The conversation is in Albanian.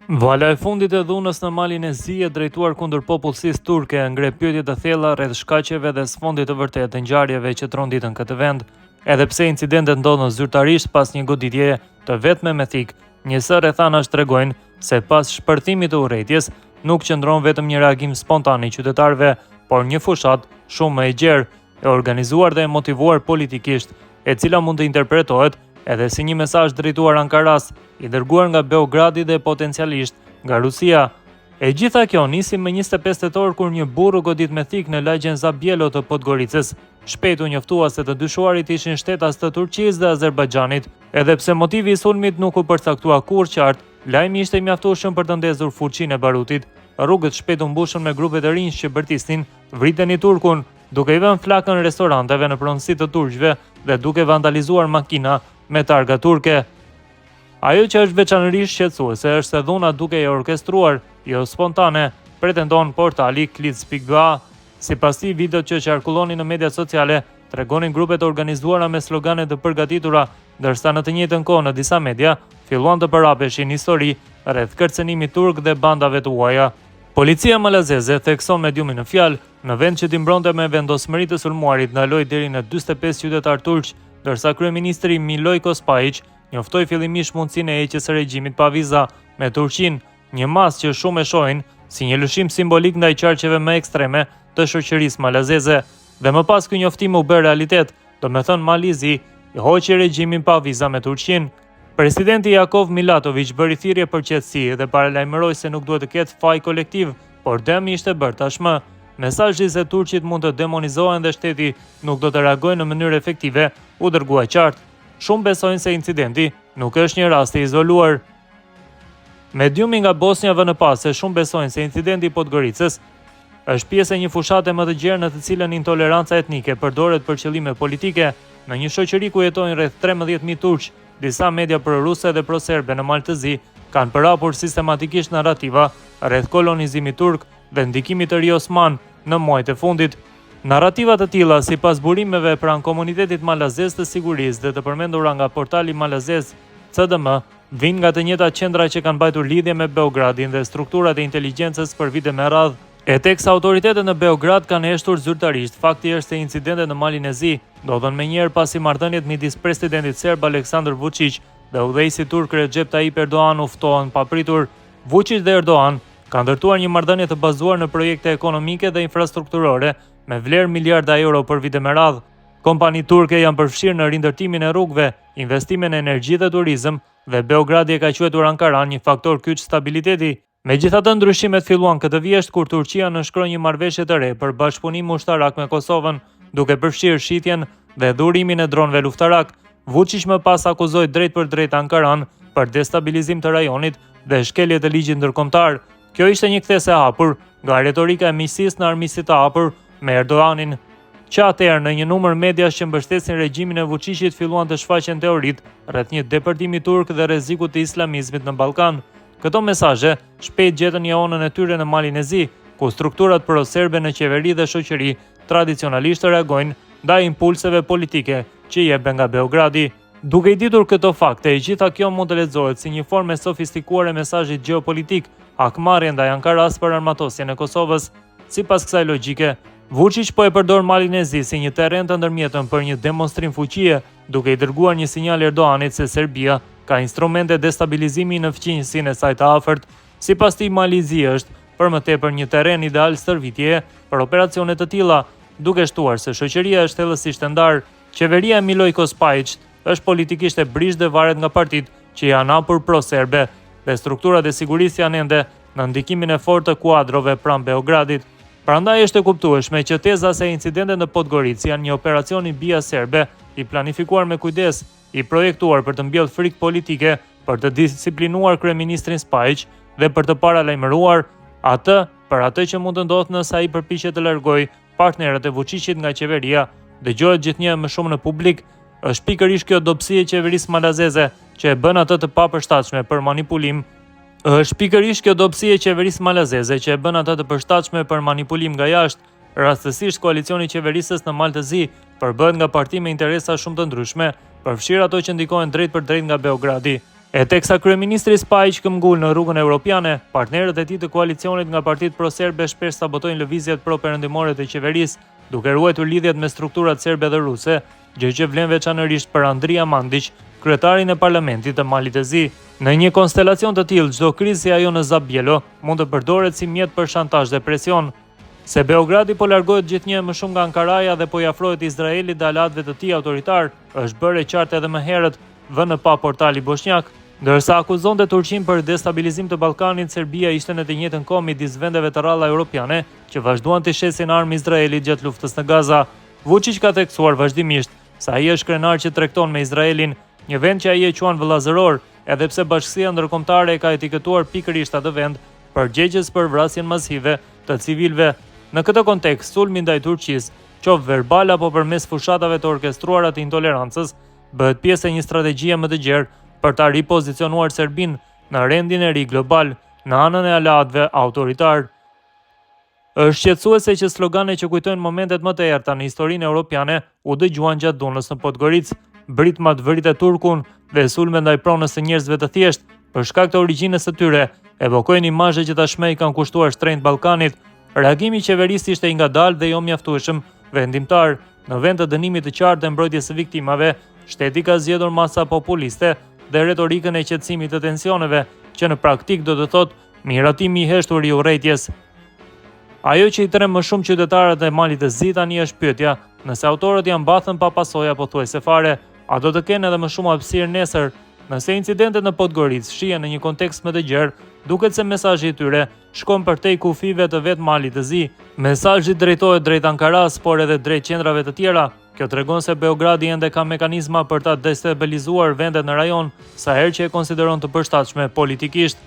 Vala e fundit e dhunës në malin e Zi e drejtuar kundër popullsisë turke ngre pyetje të thella rreth shkaqeve dhe sfondit të vërtetë të ngjarjeve që tronditën këtë vend, edhe pse incidentet ndodhen zyrtarisht pas një goditjeje të vetme me thik. Njësë rrethanash tregojnë se pas shpërthimit të urrëties nuk qëndron vetëm një reagim spontan i qytetarëve, por një fushat shumë më e gjerë, e organizuar dhe e motivuar politikisht, e cila mund të interpretohet edhe si një mesazh drejtuar Ankaras, i dërguar nga Beogradi dhe potencialisht nga Rusia. E gjitha kjo nisi më 25 tetor kur një burr u godit me thik në lagjen Zabielo të Podgoricës. Shpejt u njoftua se të dyshuarit ishin shtetas të Turqisë dhe Azerbajxhanit, edhe pse motivi i sulmit nuk u përcaktua kurrë qartë, lajmi ishte mjaftueshëm për të ndezur fuqinë e barutit. Rrugët shpejt u mbushën me grupe të rinj që bërtisnin, vriteni turkun, duke i vënë flakën restoranteve në pronësi të turqëve dhe duke vandalizuar makina me targa turke. Ajo që është veçanërisht shqetësuese është se dhuna duke e orkestruar, jo spontane, pretendon portali Klic.ba. Sipas tij, videot që qarkullonin në mediat sociale tregonin grupe të organizuara me slogane të përgatitura, ndërsa në të njëjtën kohë në disa media filluan të përhapeshin histori rreth kërcënimit turk dhe bandave të huaja. Policia malazeze thekson mediumin në fjalë, në vend që t'i mbronte me vendosmëri të sulmuarit ndaloi deri në 45 qytetar turq, ndërsa kryeministri Miloj Kospajic njoftoi fillimisht mundësinë e heqjes së regjimit pa viza me Turqinë, një masë që shumë e shohin si një lëshim simbolik ndaj qarqeve më ekstreme të shoqërisë malazeze. Dhe më pas ky njoftim u bë realitet, domethënë Malizi i hoqi regjimin pa viza me Turqinë. Presidenti Jakov Milatović bëri thirrje për qetësi dhe paralajmëroi se nuk duhet të ketë faj kolektiv, por dëmi ishte bërë tashmë. Mesazhi se turqit mund të demonizohen dhe shteti nuk do të reagojë në mënyrë efektive u dërgua qartë. Shumë besojnë se incidenti nuk është një rast i izoluar. Mediumi nga Bosnia vënë pas se shumë besojnë se incidenti i Podgoricës është pjesë e një fushate më të gjerë në të cilën intoleranca etnike përdoret për qëllime politike. Në një shoqëri ku jetojnë rreth 13.000 turq, disa media proruse dhe proserbe në Malë të Zi kanë përhapur sistematikisht narrativa rreth kolonizimit turk dhe ndikimit të ri osman në muajt e fundit. Narrativat të tilla, sipas burimeve pranë komunitetit malazez të sigurisë dhe të përmendura nga portali malazez CDM, vijnë nga të njëjtat qendra që kanë mbajtur lidhje me Beogradin dhe strukturat e inteligjencës për vite me radhë. E teksa autoritetet në Beograd kanë heshtur zyrtarisht, fakti është se incidentet në Malin e Zi ndodhen menjëherë pasi marrëdhëniet midis presidentit serb Aleksandar Vučić dhe udhëheqësit turk Recep Tayyip Erdogan u ftohen papritur. Vučić dhe Erdogan kanë ndërtuar një marrëdhënie të bazuar në projekte ekonomike dhe infrastrukturore me vlerë miliarda euro për vite me radhë. Kompani turke janë përfshirë në rindërtimin e rrugëve, investime në energji dhe turizëm, dhe Beogradi e ka quajtur Ankaran një faktor kyç stabiliteti. Megjithatë, ndryshimet filluan këtë vjesht kur Turqia nënshkroi një marrëveshje të re për bashkëpunim ushtarak me Kosovën, duke përfshirë shitjen dhe dhurimin e dronëve luftarak. Vučić më pas akuzoi drejt për drejt Ankaran për destabilizim të rajonit dhe shkelje të ligjit ndërkombëtar. Kjo ishte një kthesë e hapur nga retorika e miqësisë në armiqësi të hapur me Erdoganin, që atëherë në një numër mediash që mbështesin regjimin e Vučićit filluan të shfaqen teoritë rreth një depërtimi turk dhe rrezikut të islamizmit në Ballkan. Këto mesazhe shpejt gjetën një onën e tyre në Malin e Zi, ku strukturat proserbe në qeveri dhe shoqëri tradicionalisht reagojnë ndaj impulseve politike që jepen nga Beogradi. Duke i ditur këto fakte, e gjitha kjo mund të lexohet si një formë sofistikuar e mesazhit gjeopolitik, hakmarrje ndaj Ankaras për armatosjen e Kosovës. Sipas kësaj logjike, Vučić po e përdor Malin e Zi si një terren të ndërmjetëm për një demonstrim fuqie, duke i dërguar një sinjal Erdoganit se Serbia ka instrumente destabilizimi në fqinjësinë e saj të afërt. Sipas tij, Mali i Zi është për më tepër një terren ideal stërvitjeje për operacione të tilla, duke shtuar se shoqëria është thellësisht e ndarë. Qeveria e Miloj Kospajic është politikisht e brisht dhe varet nga partitë që janë hapur pro-serbe dhe strukturat e sigurisë janë ende në ndikimin e fortë të kuadrove pranë Beogradit. Prandaj është e kuptueshme që teza se incidentet në Podgoricë janë një operacion i bija serbe, i planifikuar me kujdes, i projektuar për të mbjellë frikë politike, për të disiplinuar kryeministrin Spajic dhe për të paralajmëruar atë për atë që mund të ndodhë nëse ai përpiqet të largojë partnerët e Vučićit nga qeveria. Dëgohet gjithnjë më shumë në publik, është pikërisht kjo dobësi e qeverisë malazeze që e bën atë të papërshtatshme për manipulim. Të përshtatshme për manipulim nga jashtë. Rastësisht koalicioni i qeverisës në Malë të Zi përbëhet nga parti me interesa shumë të ndryshme, përfshirë ato që ndikojnë drejt për drejt nga Beogradi. E teksa kryeministri Spajić këmbgul në rrugën evropiane, partnerët e tij të koalicionit nga partitë pro-serbe shpesh sabotojnë lëvizjet pro-perëndimore të qeverisë, duke ruajtur lidhjet me strukturat serbe dhe ruse, gjë që vlen veçanërisht për Andrija Mandić, kryetarin e parlamentit të Malit të Zi. Në një konstelacion të tillë, çdo krizë si ajo në Zabjelo mund të përdoret si mjet për shantazh dhe presion. Se Beogradi po largohet gjithnjë më shumë nga Ankaraja dhe po i afrohet Izraelit dhe alatëve të tij autoritar, është bërë e qartë edhe më herët, vënë pa portali bosnjak. Ndërsa akuzonte Turqinë për destabilizim të Ballkanit, Serbia ishte në të njëjtën kohë midis vendeve të rralla europiane që vazhduan të shesin armë Izraelit gjatë luftës në Gaza. Vučić ka theksuar vazhdimisht se ai është krenar që tregton me Izraelin, një vend që ai e quan vëllazëror, edhe pse Bashkësia Ndërkombëtare e ka etiketuar pikërisht atë vend përgjegjës për vrasjen masive të civilëve. Në këtë kontekst, sulmi ndaj Turqisë, qoftë verbal apo përmes fushatave të orkestruara të intolerancës, bëhet pjesë e një strategjie më të gjerë për ta ripozicionuar Serbinë në rendin e ri global, në anën e aleatëve autoritar. Është shqetësuese që slogane që kujtojnë momentet më të errta në historinë europiane u dëgjuan gjatë dhunës në Podgoricë, Britmat vritë Turkun dhe sulme ndaj pronës së njerëzve të thjeshtë për shkak të origjinës së tyre, evokojnë imazhe që tashmë i kanë kushtuar shtrenjtë Ballkanit. Reagimi i qeverisë ishte i ngadalë dhe jo mjaftueshëm vendimtar. Në vend të dënimit të qartë dhe mbrojtjes së viktimave, shteti ka zgjedhur masa populiste dhe retorikën e qetësimit të tensioneve, që në praktik do të thotë miratimi i heshtur i urrëties. Ajo që i trem më shumë qytetarët e Malit të Zi tani është pyetja, nëse autorët janë mbathën pa pasoja pothuajse fare, a do të kenë edhe më shumë hapësirë nesër? Nëse incidentet në Podgoricë shihen në një kontekst më të gjerë, duket se mesazhi i tyre shkon përtej kufive të vetë Malit të Zi. Mesazhi drejtohet drejt Ankaras, por edhe drejt qendrave të tjera. Kjo tregon se Beogradi ende ka mekanizma për ta destabilizuar vendet në rajon, sa herë që e konsideron të përshtatshme politikisht.